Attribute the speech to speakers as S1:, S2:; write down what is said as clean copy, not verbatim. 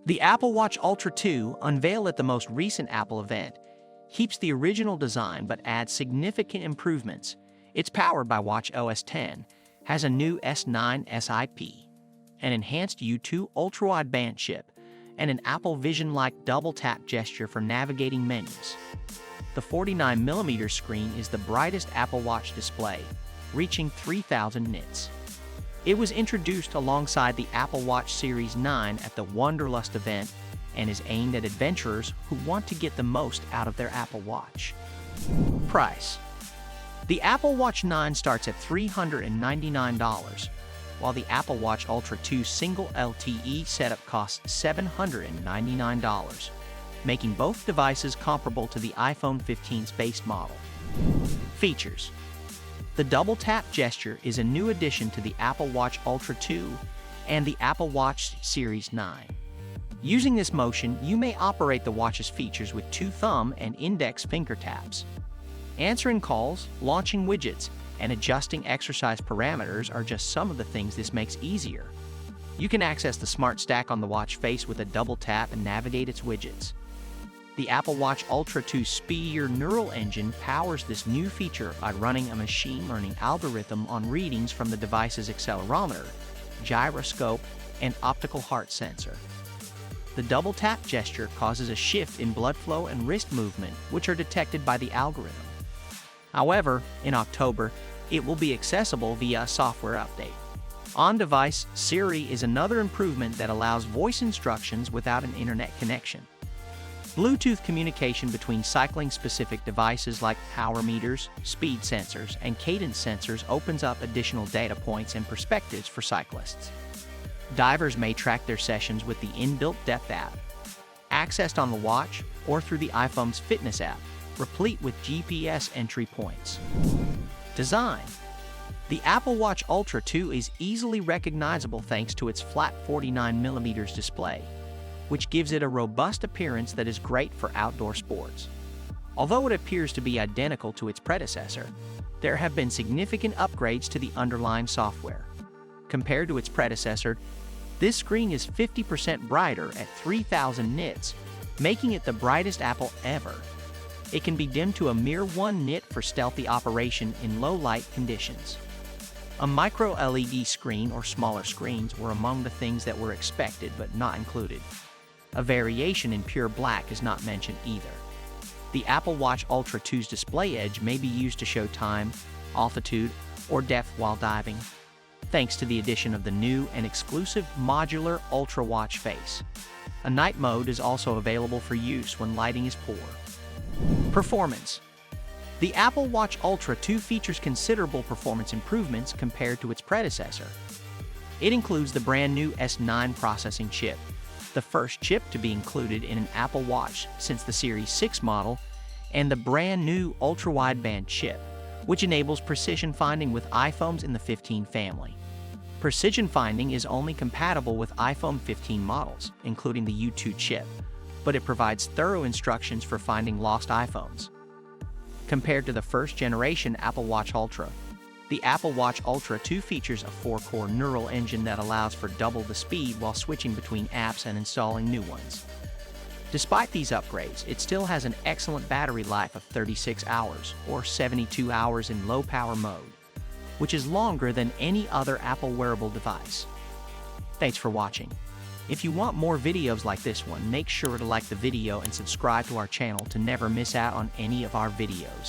S1: The Apple Watch Ultra 2, unveiled at the most recent Apple event, keeps the original design but adds significant improvements. It's powered by watchOS 10, has a new S9 SiP, an enhanced U2 ultra-wideband chip, and an Apple Vision-like double-tap gesture for navigating menus. The 49mm screen is the brightest Apple Watch display, reaching 3,000 nits. It was introduced alongside the Apple Watch Series 9 at the Wanderlust event and is aimed at adventurers who want to get the most out of their Apple Watch. Price: the Apple Watch 9 starts at $399, while the Apple Watch Ultra 2 single LTE setup costs $799, making both devices comparable to the iPhone 15's base model. Features: the double tap gesture is a new addition to the Apple Watch Ultra 2 and the Apple Watch Series 9. Using this motion, you may operate the watch's features with 2 thumb and index finger taps. Answering calls, launching widgets, and adjusting exercise parameters are just some of the things this makes easier. You can access the Smart Stack on the watch face with a double tap and navigate its widgets. The Apple Watch Ultra 2 Speedier Neural Engine powers this new feature by running a machine learning algorithm on readings from the device's accelerometer, gyroscope, and optical heart sensor. The double tap gesture causes a shift in blood flow and wrist movement, which are detected by the algorithm. However, in October, it will be accessible via a software update. On-device, Siri is another improvement that allows voice instructions without an internet connection. Bluetooth communication between cycling-specific devices like power meters, speed sensors, and cadence sensors opens up additional data points and perspectives for cyclists. Divers may track their sessions with the inbuilt Depth app, accessed on the watch or through the iPhone's Fitness app, replete with GPS entry points. Design: the Apple Watch Ultra 2 is easily recognizable thanks to its flat 49mm display, which gives it a robust appearance that is great for outdoor sports. Although it appears to be identical to its predecessor, there have been significant upgrades to the underlying software. Compared to its predecessor, this screen is 50% brighter at 3,000 nits, making it the brightest Apple ever. It can be dimmed to a mere 1 nit for stealthy operation in low light conditions. A micro LED screen or smaller screens were among the things that were expected but not included. A variation in pure black is not mentioned either. The Apple Watch Ultra 2's display edge may be used to show time, altitude, or depth while diving, thanks to the addition of the new and exclusive modular Ultra Watch face. A night mode is also available for use when lighting is poor. Performance: the Apple Watch Ultra 2 features considerable performance improvements compared to its predecessor. It includes the brand new S9 processing chip, the first chip to be included in an Apple Watch since the Series 6 model, and the brand new ultra-wideband chip, which enables precision finding with iPhones in the 15 family. Precision finding is only compatible with iPhone 15 models, including the U2 chip, but it provides thorough instructions for finding lost iPhones. Compared to the first-generation Apple Watch Ultra, the Apple Watch Ultra 2 features a 4-core neural engine that allows for double the speed while switching between apps and installing new ones. Despite these upgrades, it still has an excellent battery life of 36 hours, or 72 hours in low-power mode, which is longer than any other Apple wearable device. Thanks for watching. If you want more videos like this one, make sure to like the video and subscribe to our channel to never miss out on any of our videos.